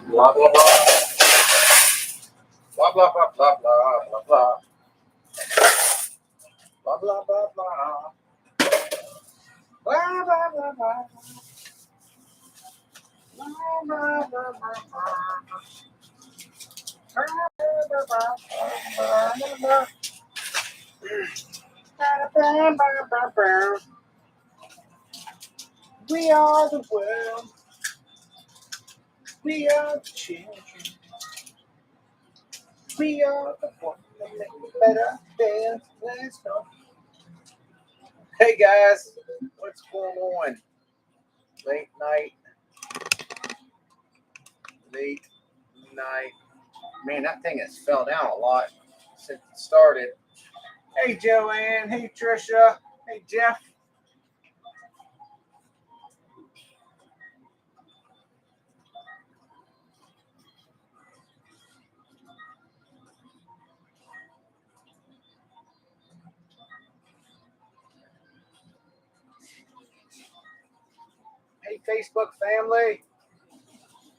Blah blah blah. Blah blah blah blah blah blah blah. Blah blah blah blah. Blah blah blah blah. Blah blah blah blah. We are the world. We are the children. We are the one that make it better than last time. Hey guys, what's going on? Late night. Man, that thing has fell down a lot since it started. Hey Joanne, hey Trisha, hey Jeff. Hey Facebook family.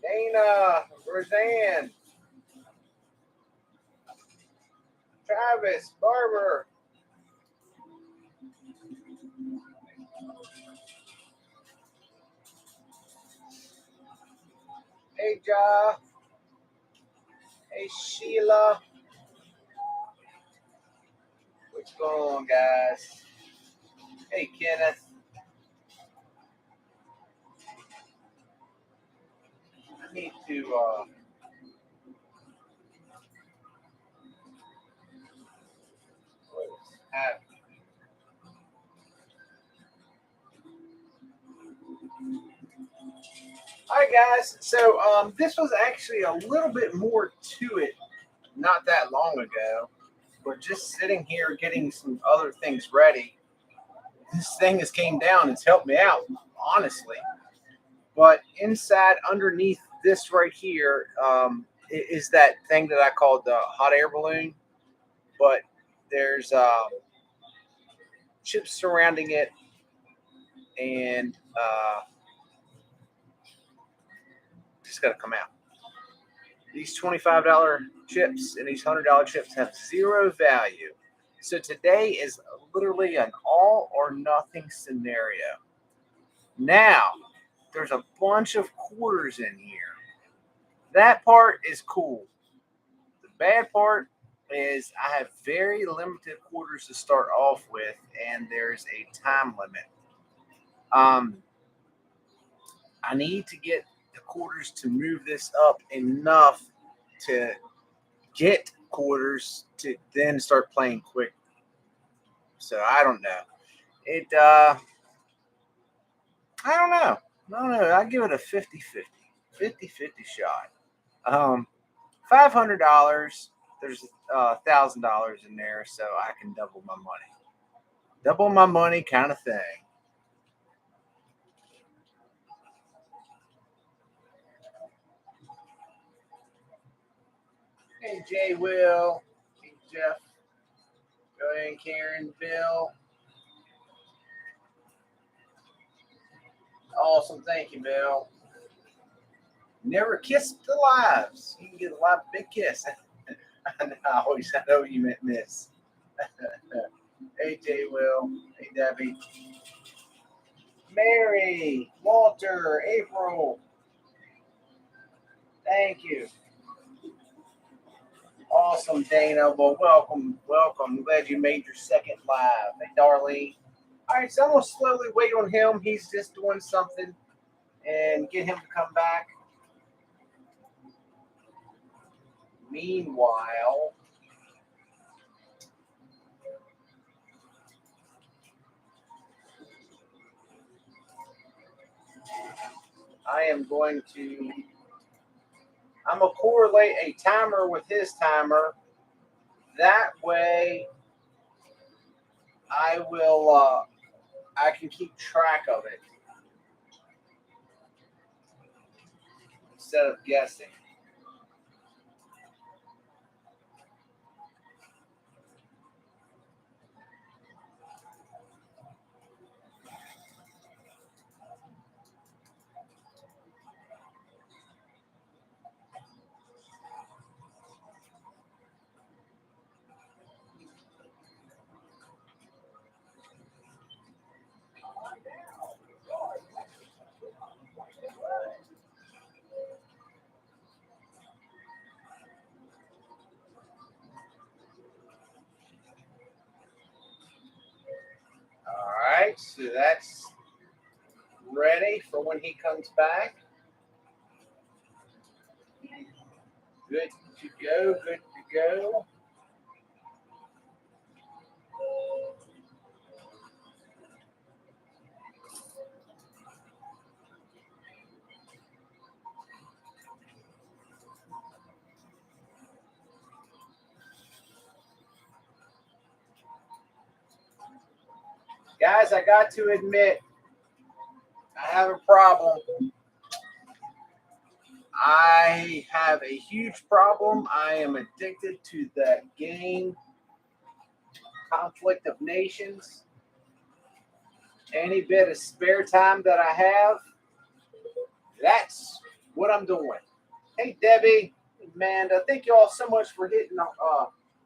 Dana, Roseanne, Travis, Barber. Hey Ja. Hey Sheila. What's going on, guys? Hey Kenneth. I need to what's happening? All right, guys. So this was actually a little bit more to it not that long ago. We're just sitting here getting some other things ready. This thing has came down. It's helped me out, honestly. But inside, underneath this right here, is that thing that I called the hot air balloon. But there's chips surrounding it, and just got to come out. These $25 chips and these $100 chips have zero value. So today is literally an all or nothing scenario. Now, there's a bunch of quarters in here. That part is cool. The bad part is I have very limited quarters to start off with, and there's a time limit. I need to get the quarters to move this up enough to get quarters to then start playing quick. So I don't know. I don't know. I give it a 50-50 shot. $500. There's $1,000 in there, so I can double my money. Double my money kind of thing. Hey, Jay Will. Hey, Jeff. Go ahead, Karen, Bill. Awesome. Thank you, Bill. Never kissed the lives. You can get a live big kiss. I know you meant miss. Hey, Jay Will. Hey, Debbie. Mary, Walter, April. Thank you. Awesome, Dana. Well, welcome. I'm glad you made your second live. Hey, Darlene. All right, so I'm going to slowly wait on him. He's just doing something and get him to come back. Meanwhile, I'm going to correlate a timer with his timer. That way I can keep track of it instead of guessing. right, so that's ready for when he comes back. Good to go, good to go. Guys, I got to admit, I have a problem. I have a huge problem. I am addicted to that game, Conflict of Nations. Any bit of spare time that I have, that's what I'm doing. Hey, Debbie, Amanda, thank you all so much for hitting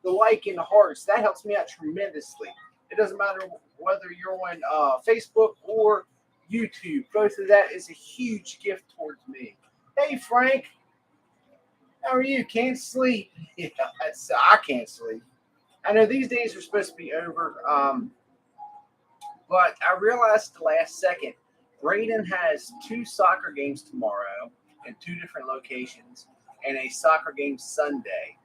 the like and the hearts. That helps me out tremendously. It doesn't matter whether you're on Facebook or YouTube. Both of that is a huge gift towards me. Hey, Frank, how are you? Can't sleep. Yeah, I can't sleep. I know these days are supposed to be over, but I realized the last second, Braden has 2 soccer games tomorrow in 2 different locations and a soccer game Sunday.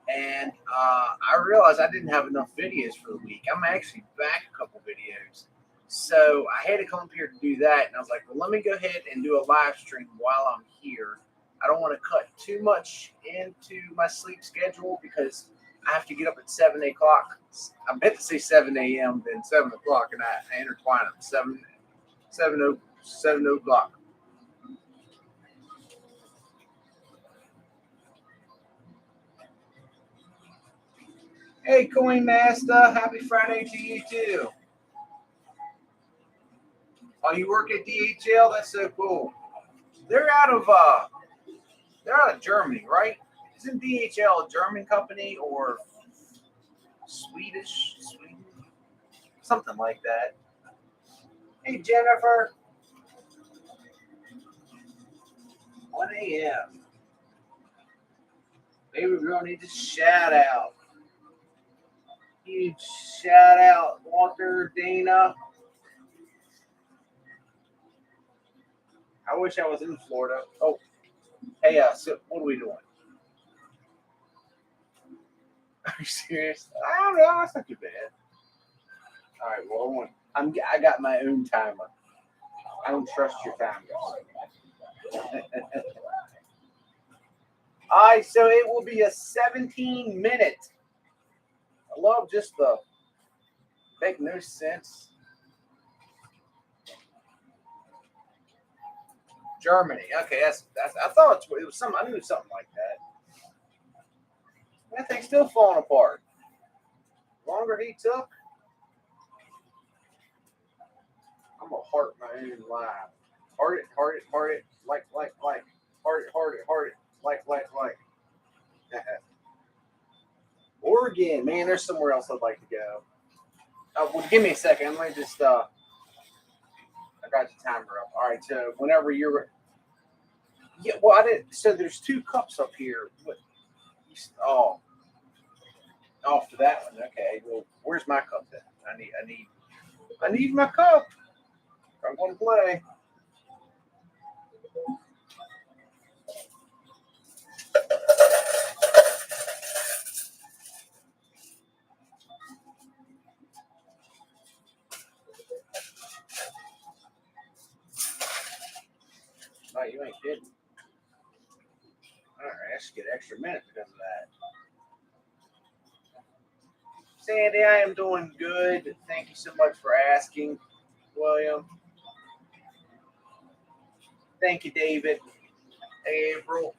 And I realized I didn't have enough videos for the week. I'm actually back a couple videos. So I had to come up here to do that. And I was like, well, let me go ahead and do a live stream while I'm here. I don't want to cut too much into my sleep schedule because I have to get up at 7 o'clock. I meant to say 7 a.m., then 7 o'clock, and I intertwine them. 7 o'clock. Hey, Coin Master, happy Friday to you too. Oh, you work at DHL? That's so cool. They're out of Germany, right? Isn't DHL a German company or Sweden? Something like that. Hey, Jennifer. 1 a.m. Baby girl needs a shout out. Huge shout out, Walter, Dana. I wish I was in Florida. Oh, hey, so what are we doing? Are you serious? I don't know. That's not too bad. All right. Well, I got my own timer. I don't trust your timer. All right. So it will be a 17-minute. I love just the make no sense. Germany. Okay, that's. I thought it was something. I knew something like that. That thing's still falling apart. The longer he took, I'm gonna heart my own live. Heart it, like, heart it, like. Oregon, man, there's somewhere else I'd like to go. Well, give me a second. Let me just. I got the timer up. All right, so whenever you're. Yeah, well, I didn't. So there's 2 cups up here. What? Oh, for that one. Okay. Well, where's my cup then? I need my cup. I'm going to play. No, you ain't kidding. All right, I should get an extra minute because of that. Sandy, I am doing good. Thank you so much for asking, William. Thank you, David. Hey, April.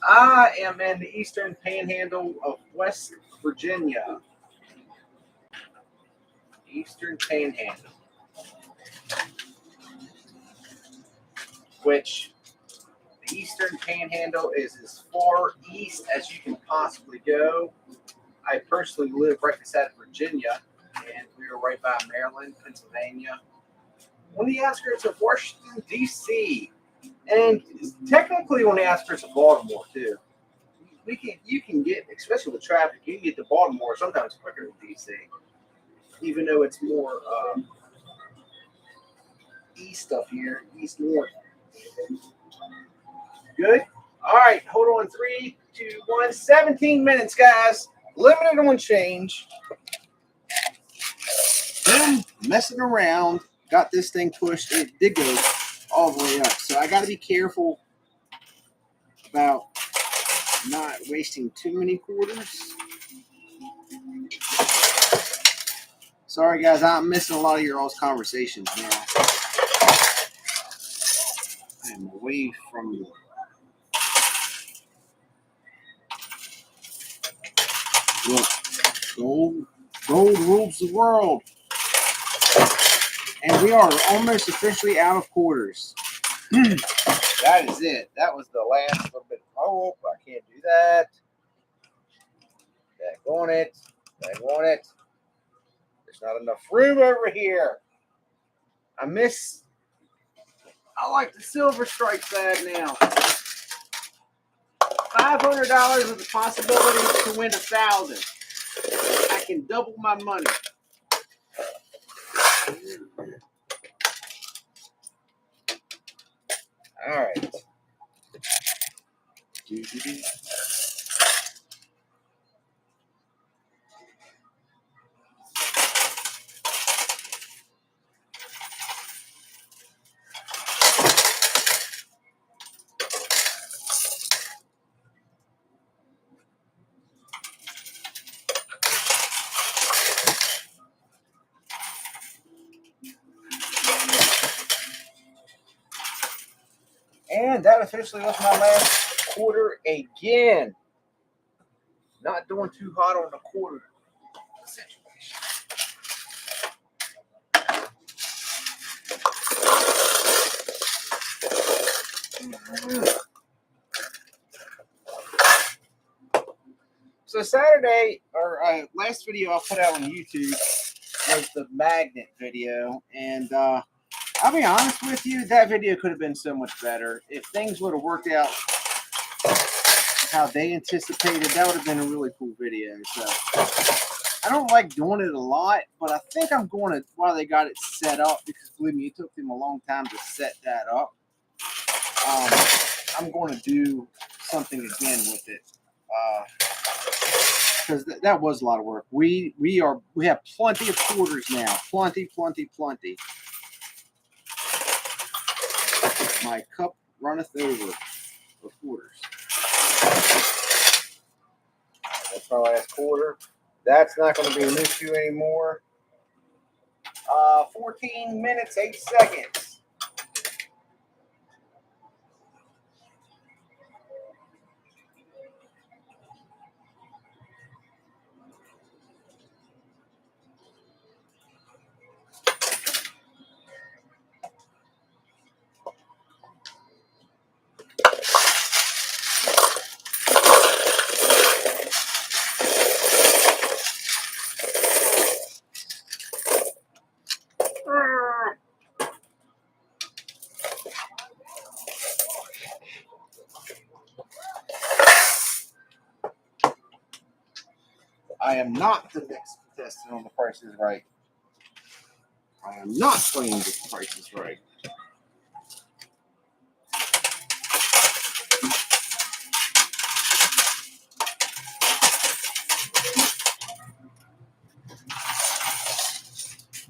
I am in the eastern panhandle of West Virginia. Eastern panhandle. Which the eastern panhandle is as far east as you can possibly go. I personally live right beside Virginia, and we were right by Maryland, Pennsylvania, on the outskirts of Washington, D.C., and technically on the outskirts of Baltimore too. You can get, especially with traffic, you can get to Baltimore sometimes quicker than D.C., even though it's more east up here, east north. Good. All right, hold on. 3, 2, 1. 17 minutes, guys. Limited on change. Then messing around, got this thing pushed. It did go all the way up, so I got to be careful about not wasting too many quarters. Sorry, guys, I'm missing a lot of your all's conversations now. I'm away from you. Look, gold rules the world. And we are almost officially out of quarters. That is it. That was the last little bit. Oh, I can't do that. Back on it. Back on it. There's not enough room over here. I like the silver strike bag now. $500 with the possibility to win 1,000. I can double my money. All right. And that officially was my last quarter again. Not doing too hot on the quarter situation. So Saturday, or last video I put out on YouTube was the magnet video, and I'll be honest with you, that video could have been so much better. If things would have worked out how they anticipated, that would have been a really cool video. So I don't like doing it a lot, but I think I'm going to, while they got it set up, because believe me, it took them a long time to set that up. I'm going to do something again with it. Because that was a lot of work. We have plenty of quarters now. Plenty. My cup runneth over of quarters. That's my last quarter. That's not going to be an issue anymore. 14 minutes, 8 seconds. I am not the next contestant on The Price is Right. I am not playing The Price is Right.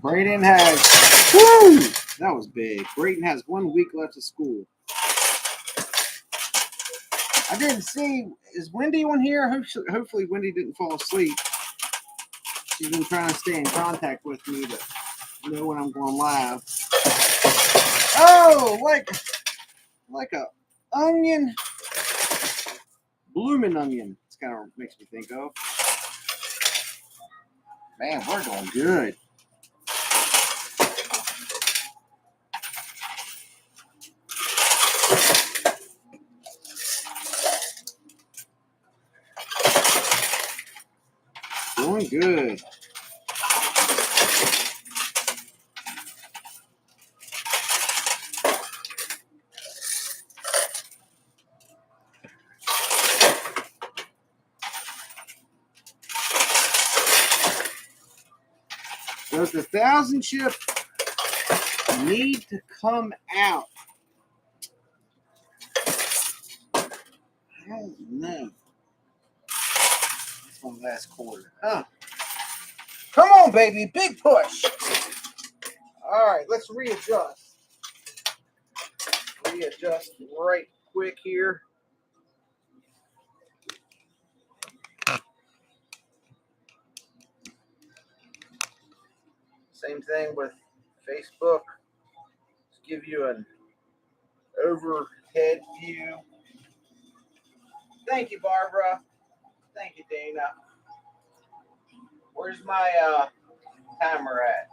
Braden has, woo! That was big. Braden has 1 week left of school. I didn't see, is Wendy on here? Hopefully Wendy didn't fall asleep. She's been trying to stay in contact with me to know when I'm going live. Oh, like a onion, blooming onion. It's kind of makes me think of. Man, we're doing good. Doing good. Does the 1,000 chip need to come out? I don't know. That's my last quarter. Huh. Come on, baby. Big push. All right, let's readjust. Readjust right quick here. Same thing with Facebook. Just give you an overhead view. Thank you, Barbara. Thank you, Dana. Where's my timer at?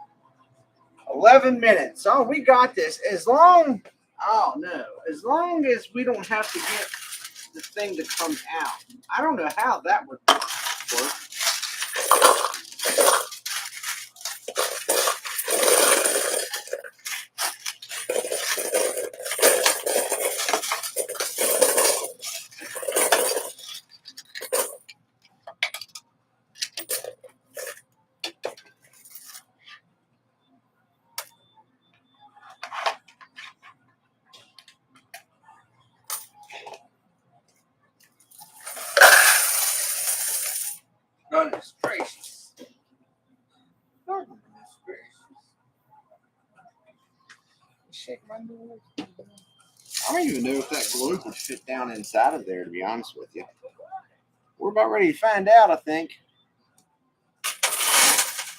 11 minutes. Oh, we got this. As long as we don't have to get the thing to come out. I don't know how that would work. Goodness gracious. Goodness gracious. Shake my nose. I don't even know if that globe would fit down inside of there, to be honest with you. We're about ready to find out, I think.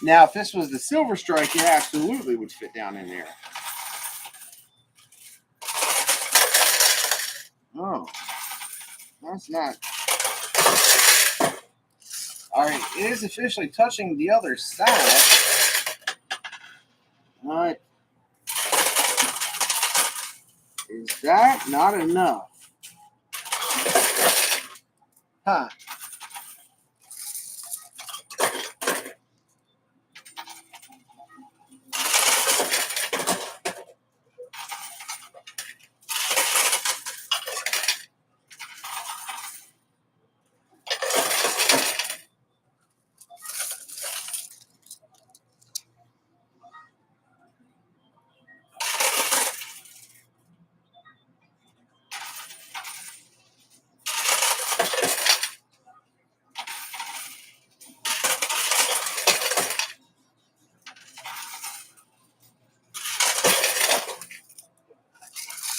Now, if this was the Silver Strike, it absolutely would fit down in there. Oh, that's not. All right, it is officially touching the other side. All right. Is that not enough? Huh.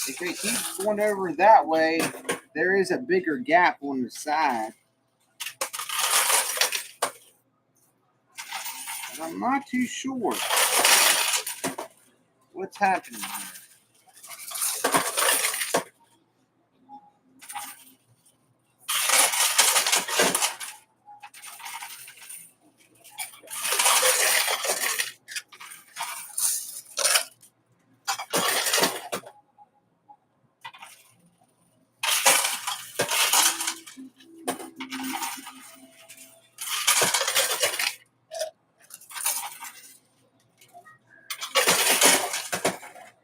If it keeps going over that way, there is a bigger gap on the side. But I'm not too sure what's happening here.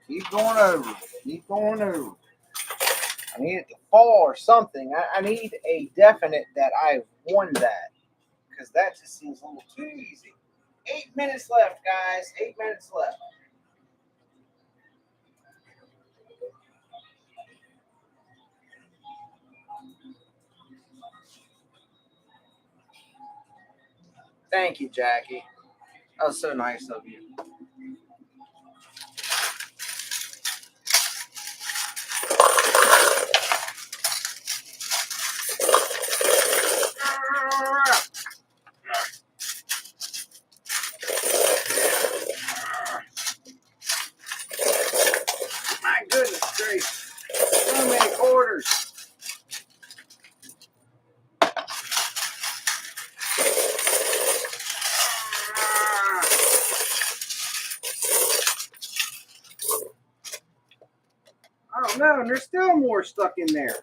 Keep going over. Keep going over. I need it to fall or something. I need a definite that I won that. Because that just seems a little too easy. 8 minutes left, guys. 8 minutes left. Thank you, Jackie. That was so nice of you. My goodness gracious. So many quarters. I don't know, and there's still more stuck in there.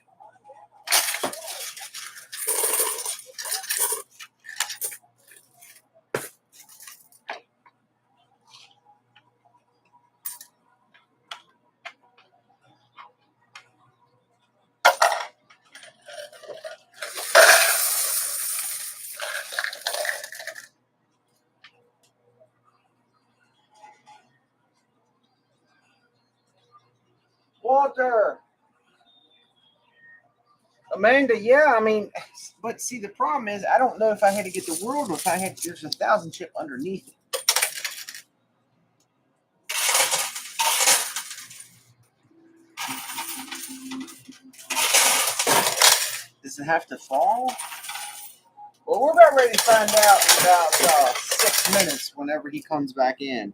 Walker. Amanda, yeah, I mean, but see, the problem is I don't know if I had to get the world or if I had, there's 1,000 chip underneath it. Does it have to fall? Well, we're about ready to find out in about 6 minutes whenever he comes back in.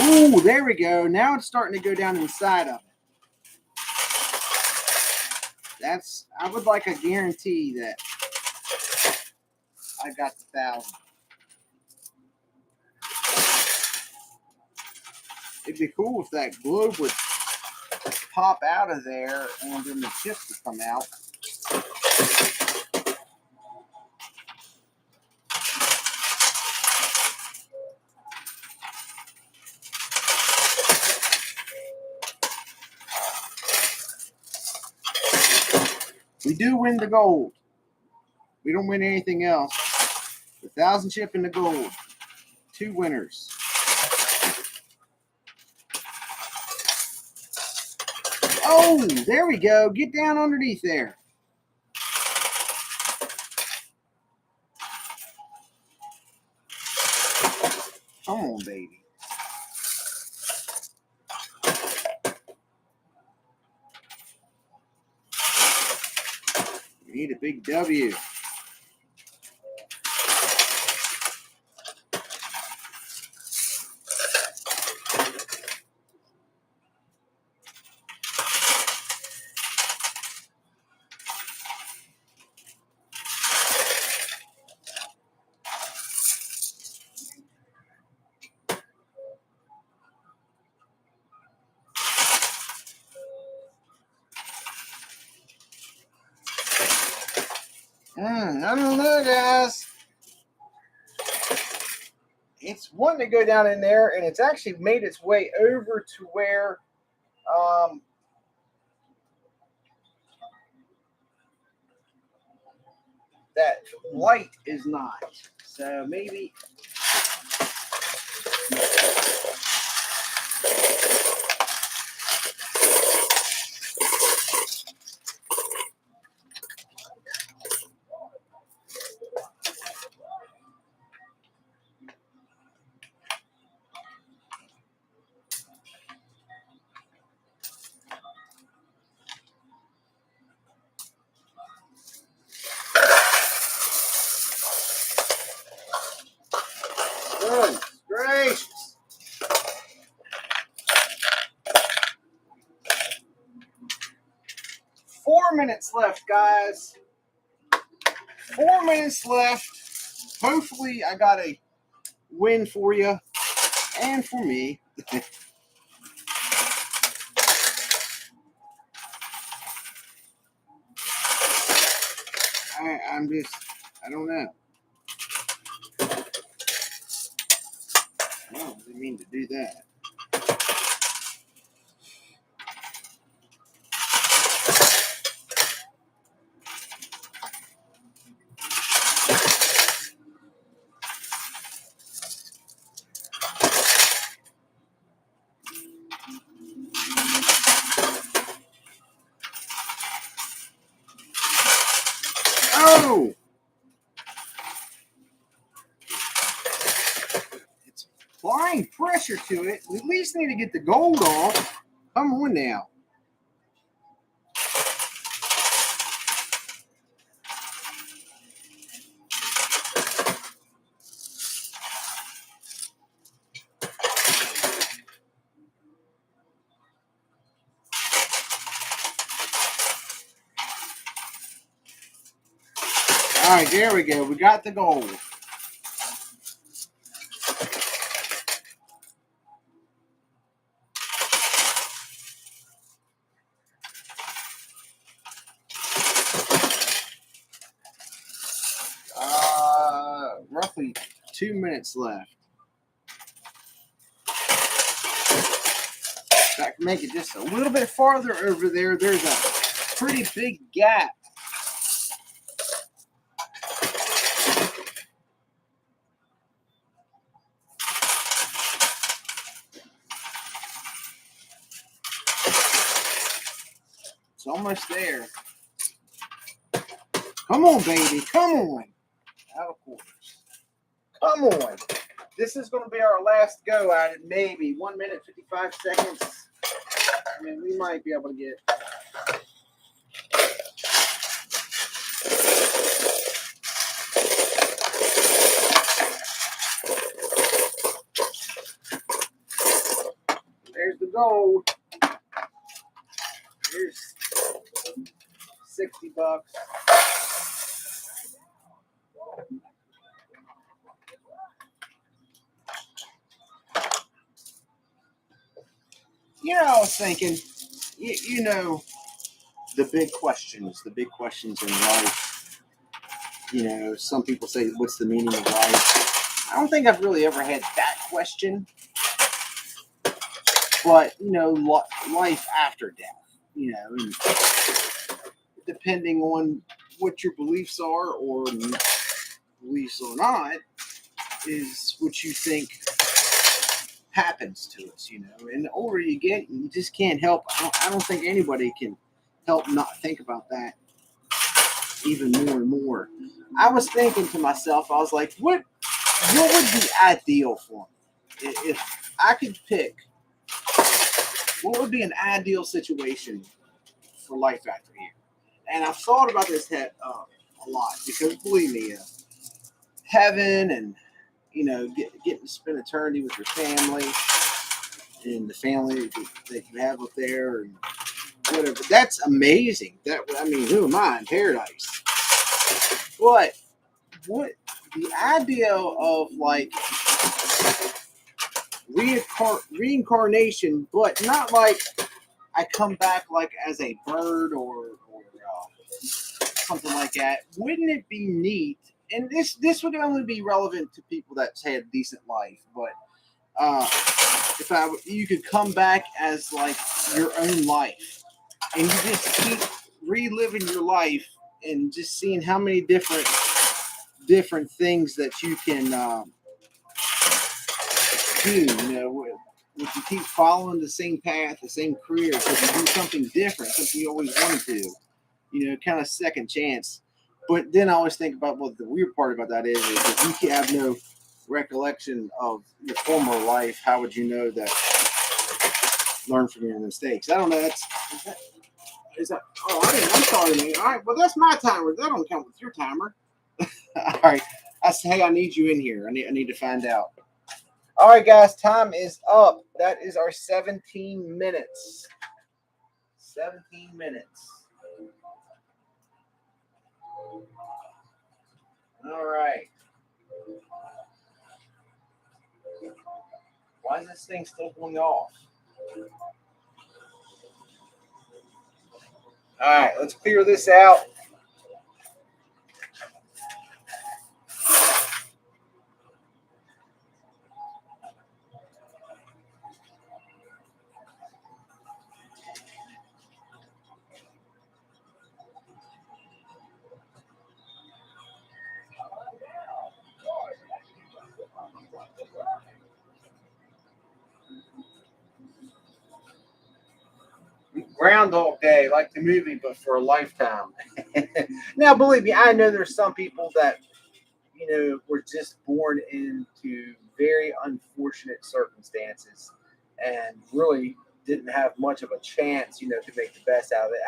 Ooh, there we go. Now it's starting to go down inside of it. I would like a guarantee that I got the 1,000. It'd be cool if that globe would pop out of there and then the chips would come out. We do win the gold. We don't win anything else. 1,000 chip in the gold. 2 winners. Oh, there we go. Get down underneath there. Come on, baby. We need a big W. I don't know, guys. It's wanting to go down in there, and it's actually made its way over to where that light is not. So maybe. Good gracious. 4 minutes left, guys. 4 minutes left. Hopefully, I got a win for you and for me. I don't know. I didn't mean to do that. Oh! It's applying pressure to it. We at least need to get the gold off. Come on now. All right, there we go. We got the gold. Roughly 2 minutes left. If I can make it just a little bit farther over there, there's a pretty big gap. almost there. Come on, baby. Come on. Out of quarters. Come on. This is going to be our last go at it. Maybe 1 minute, 55 seconds. I mean, we might be able to get. There's the gold. Here's $60. You know, I was thinking, you know, the big questions in life. You know, some people say, what's the meaning of life? I don't think I've really ever had that question. But, you know, life after death, you know, and depending on what your beliefs are or beliefs or not, is what you think happens to us, you know. And the older you get, you just can't help. I don't think anybody can help not think about that even more and more. I was thinking to myself, I was like, what would be ideal for me? If I could pick, what would be an ideal situation for life after here? And I've thought about this a lot because, believe me, heaven and, you know, getting to spend eternity with your family and the family that you have up there and whatever, that's amazing. I mean, who am I in paradise? But what the idea of like reincarnation, but not like I come back like as a bird or something like that. Wouldn't it be neat? And this would only be relevant to people that's had a decent life. But if you could come back as like your own life, and you just keep reliving your life and just seeing how many different things that you can do. You know, if you keep following the same path, the same career, if you do something different, something you always wanted to do, you know, kind of second chance. But then I always think about what the weird part about that is if you have no recollection of your former life, how would you know that? Learn from your mistakes. I don't know. Is that? Oh, I'm sorry, man. All right, well, that's my timer. That don't count with your timer. All right. I say, hey, I need you in here. I need to find out. All right, guys, time is up. That is our 17 minutes. 17 minutes. All right. Why is this thing still going off? All right, let's clear this out. Groundhog Day, like the movie, but for a lifetime. Now, believe me, I know there's some people that, you know, were just born into very unfortunate circumstances and really didn't have much of a chance, you know, to make the best out of it.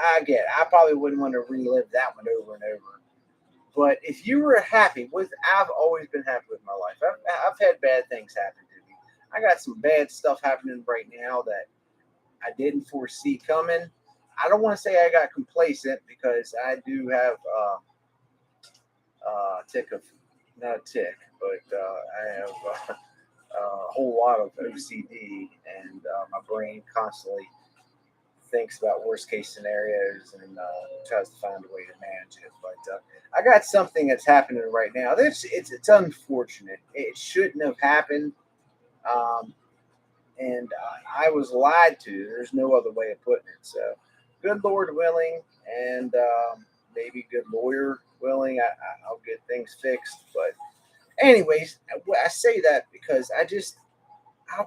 I probably wouldn't want to relive that one over and over. But if you were happy I've always been happy with my life. I've had bad things happen to me. I got some bad stuff happening right now that I didn't foresee coming. I don't want to say I got complacent because I do have not a tick, but I have a whole lot of OCD, and my brain constantly thinks about worst case scenarios and tries to find a way to manage it. But I got something that's happening right now. It's unfortunate. It shouldn't have happened. And I was lied to. There's no other way of putting it. So, good Lord willing, and maybe good lawyer willing, I'll get things fixed. But, anyways, I say that because I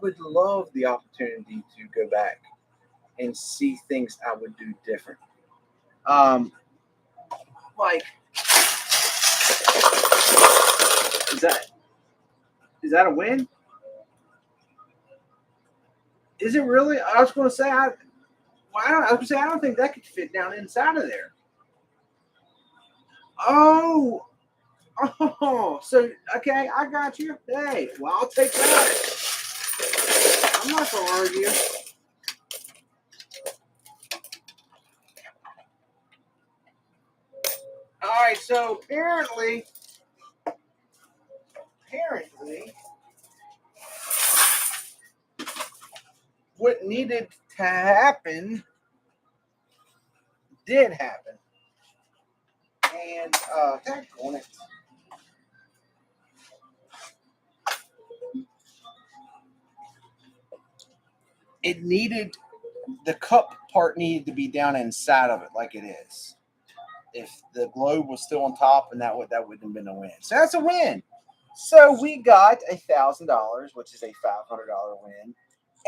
would love the opportunity to go back and see things I would do different. Like, is that a win? Is it really? I was going to say I don't think that could fit down inside of there. Oh, so okay, I got you. Hey, well, I'll take that. I'm not going to argue. All right, so apparently, what needed to happen did happen, and tag on it. It needed the cup part needed to be down inside of it, like it is. If the globe was still on top, and that wouldn't have been a win. So that's a win. So we got $1,000, which is a $500 win,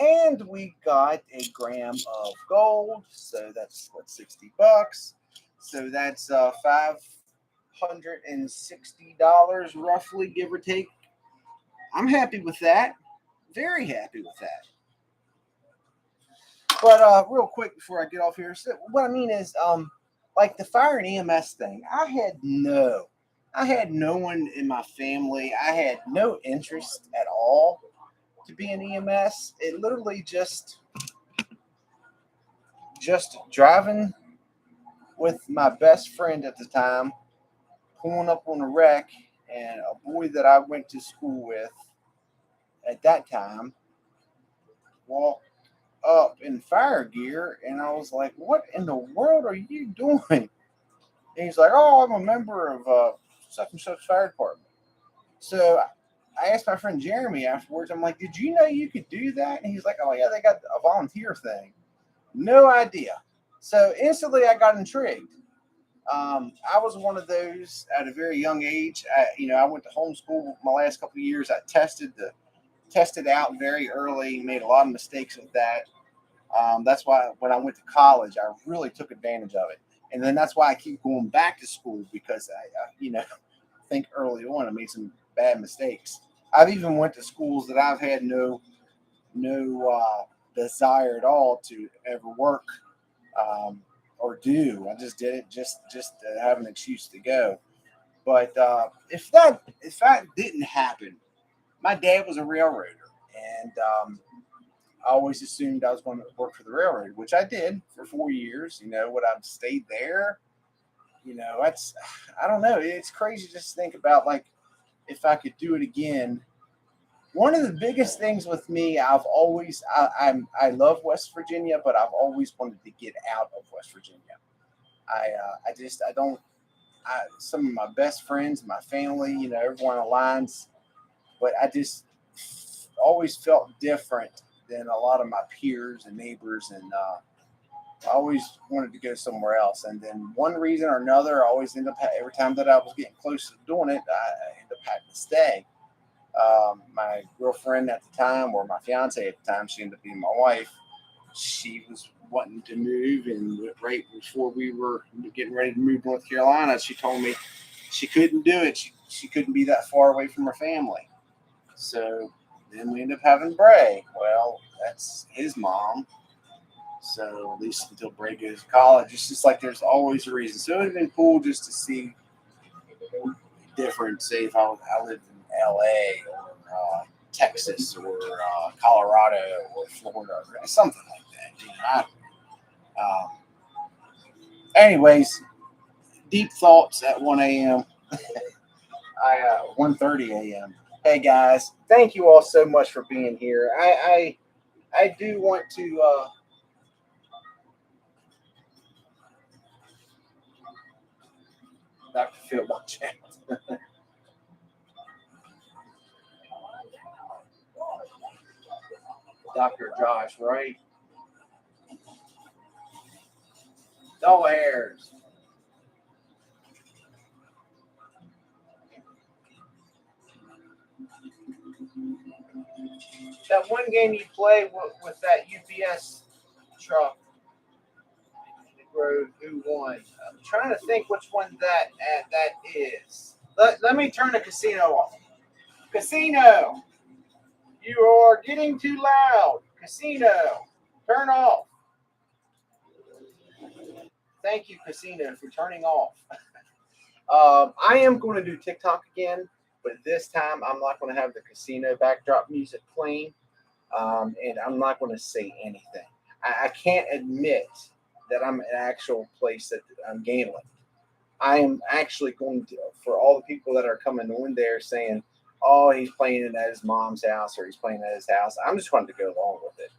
and we got a gram of gold. So that's what, $60. So that's $560 roughly, give or take. I'm happy with that. Very happy with that. But real quick before I get off here, so what I mean is, like the fire and EMS thing, I had no one in my family. I had no interest at all to be an EMS. It literally just driving with my best friend at the time, pulling up on a wreck, and a boy that I went to school with at that time walked up in fire gear, and I was like, "What in the world are you doing?" And he's like, "Oh, I'm a member of such and such fire department." So I asked my friend Jeremy afterwards. I'm like, "Did you know you could do that?" And he's like, "Oh yeah, they got a volunteer thing." No idea. So instantly, I got intrigued. I was one of those at a very young age. I went to homeschool my last couple of years. I tested out very early, made a lot of mistakes with that. That's why when I went to college, I really took advantage of it. And then that's why I keep going back to school, because I think early on I made some bad mistakes. I've even went to schools that I've had no desire at all to ever work or do. I just did it just to have an excuse to go. But if that didn't happen, my dad was a railroader, and I always assumed I was going to work for the railroad, which I did for 4 years. Would I've stayed there? That's, I don't know. It's crazy just to think about, like, if I could do it again. One of the biggest things with me, I love West Virginia, but I've always wanted to get out of West Virginia. I don't. Some of my best friends, my family, everyone aligns, but I just always felt different than a lot of my peers and neighbors, and I always wanted to go somewhere else. And then one reason or another, I always end up, every time that I was getting close to doing it, I end up having to stay. My girlfriend at the time, or my fiance at the time, she ended up being my wife. She was wanting to move, and right before we were getting ready to move to North Carolina, she told me she couldn't do it. She couldn't be that far away from her family. So then we ended up having Bray. Well, that's his mom. So at least until Bray goes to college, it's just like there's always a reason. So it would have been cool just to see different. Say if I lived in L.A. or Texas or Colorado or Florida or something like that. Anyways, deep thoughts at 1 a.m. 1:30 a.m. Hey guys, thank you all so much for being here. I do want to. Dr. Phil, watch out. Dr. Josh, right? No hairs. That one game you play with that UPS truck. Grove, who won? I'm trying to think which one that is. Let me turn the casino off. Casino, you are getting too loud. Casino, turn off. Thank you, Casino, for turning off. I am going to do TikTok again, but this time I'm not going to have the casino backdrop music playing, and I'm not going to say anything. I can't admit that I'm an actual place that I'm gambling. I am actually going to, for all the people that are coming on there saying, oh, he's playing it at his mom's house or he's playing at his house, I'm just wanting to go along with it.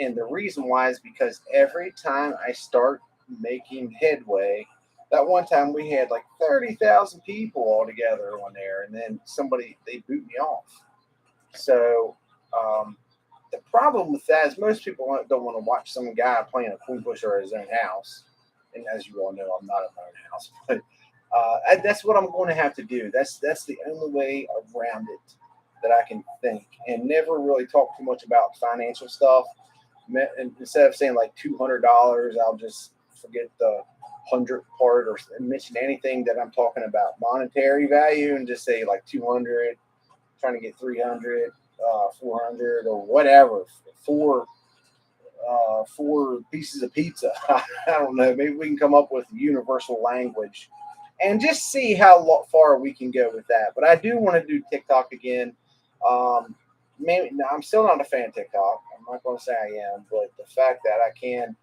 And the reason why is because every time I start making headway, that one time we had like 30,000 people all together on there, and then they boot me off. So the problem with that is most people don't want to watch some guy playing a coin pusher at his own house. And as you all know, I'm not at my own house, but that's what I'm going to have to do. That's the only way around it that I can think, and never really talk too much about financial stuff. And instead of saying like $200, I'll just forget the 100 part or mention anything that I'm talking about monetary value and just say like 200, trying to get 300, 400 or whatever, four pieces of pizza. I don't know. Maybe we can come up with universal language and just see how far we can go with that. But I do want to do TikTok again. Maybe I'm still not a fan of TikTok. I'm not going to say I am, but the fact that I can,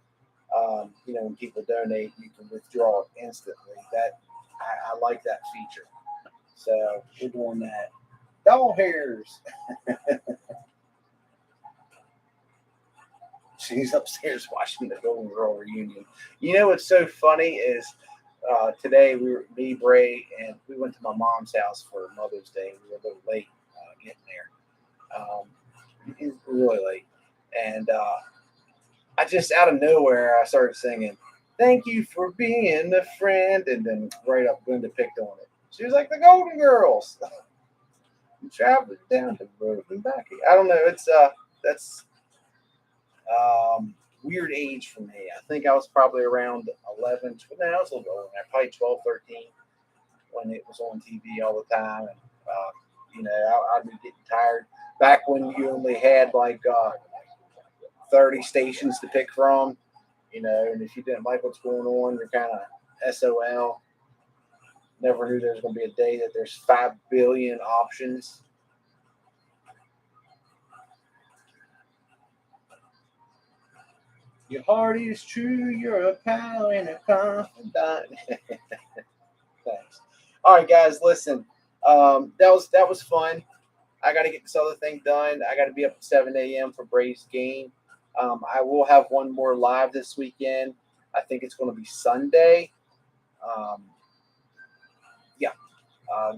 when people donate, you can withdraw it instantly. That I like that feature. So we're doing that. Doll hairs. She's upstairs watching the Golden Girl reunion. You know what's so funny is today me, Bray, and we went to my mom's house for Mother's Day. We were a little late getting there. Really late. And I just out of nowhere I started singing, "Thank you for being a friend," and then right up Glenda picked on it. She was like, "The Golden Girls." Traveling down the road and back. I don't know. It's that's weird age for me. I think I was probably around 11. No, I was a little bit older. Probably 12, 13 when it was on TV all the time. And I'd be getting tired. Back when you only had like 30 stations to pick from, and if you didn't like what's going on, you're kind of SOL. Never knew there was going to be a day that there's 5 billion options. Your heart is true. You're a pal and a confidant. Thanks. All right, guys, listen. That was fun. I got to get this other thing done. I got to be up at 7 a.m. for Braves game. I will have one more live this weekend. I think it's going to be Sunday.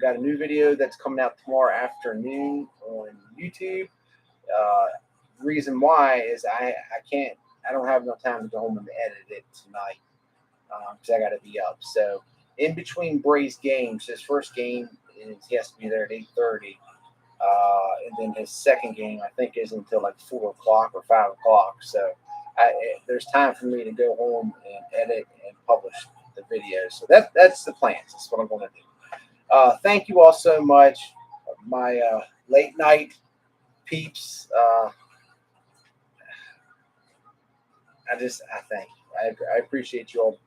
Got a new video that's coming out tomorrow afternoon on YouTube. Reason why is I don't have enough time to go home and edit it tonight because I got to be up. So in between Bray's games, his first game he has to be there at 8:30, and then his second game I think is until like 4 o'clock or 5 o'clock. So there's time for me to go home and edit and publish the videos. So that's the plans. That's what I'm going to do. Thank you all so much, my late night peeps. I thank you. I appreciate you all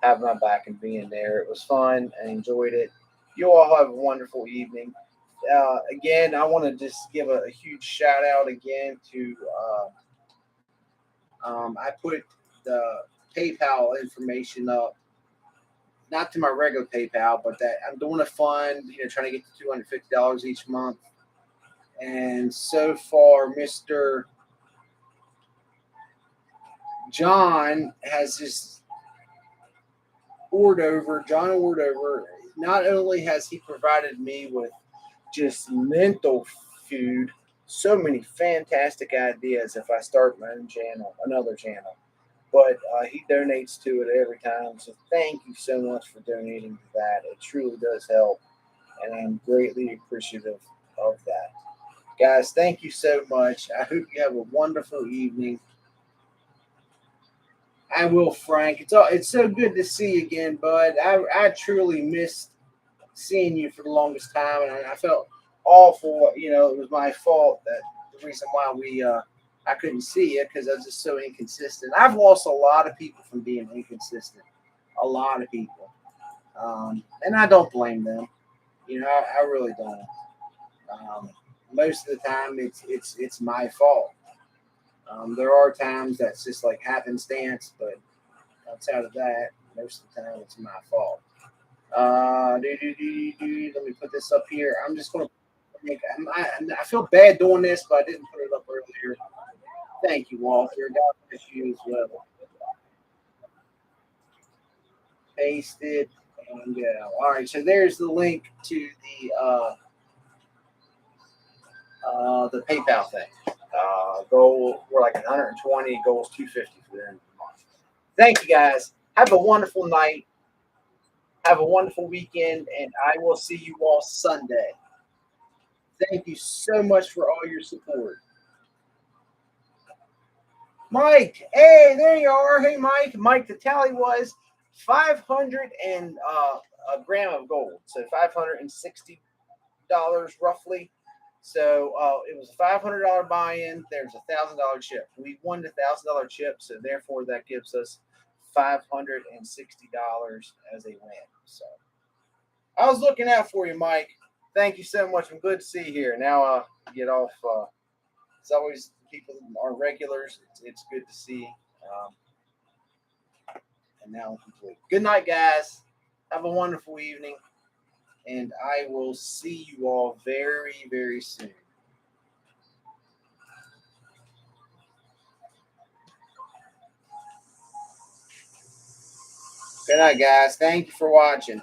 having my back and being there. It was fun. I enjoyed it. You all have a wonderful evening. Again, I want to just give a huge shout out again to I put the PayPal information up. Not to my regular PayPal, but that I'm doing a fund, trying to get to $250 each month. And so far, Mr. John has just John Ordover, not only has he provided me with just mental food, so many fantastic ideas if I start my own channel, another channel. But he donates to it every time. So thank you so much for donating to that. It truly does help. And I'm greatly appreciative of that. Guys, thank you so much. I hope you have a wonderful evening. I will, Frank. It's so good to see you again, bud. I truly missed seeing you for the longest time, and I felt awful. You know, it was my fault that the reason why I couldn't see you because I was just so inconsistent. I've lost a lot of people from being inconsistent. A lot of people, and I don't blame them. You know, I really don't. Um, Most of the time, it's my fault. There are times that's just like happenstance, but outside of that, most of the time it's my fault. Let me put this up here. I'm just gonna make. I feel bad doing this, but I didn't put it up earlier. Thank you, Walter. God bless you as well. Paste it and go. All right, so there's the link to the PayPal thing. Goal we're like 120. Goals 250 for the end of the month. Thank you guys. Have a wonderful night. Have a wonderful weekend, and I will see you all Sunday. Thank you so much for all your support. Mike, hey, there you are. Hey, Mike. Mike, the tally was 500 and a gram of gold. So $560 roughly. So it was a $500 buy-in. There's $1,000 chip. We won the $1,000 chip, so therefore that gives us $560 as a win. So I was looking out for you, Mike. Thank you so much. I'm good to see you here. Now get off. It's always people are regulars. It's good to see. Um, and now I'm complete. Good night, guys. Have a wonderful evening. And I will see you all very, very soon. Good night, guys. Thank you for watching.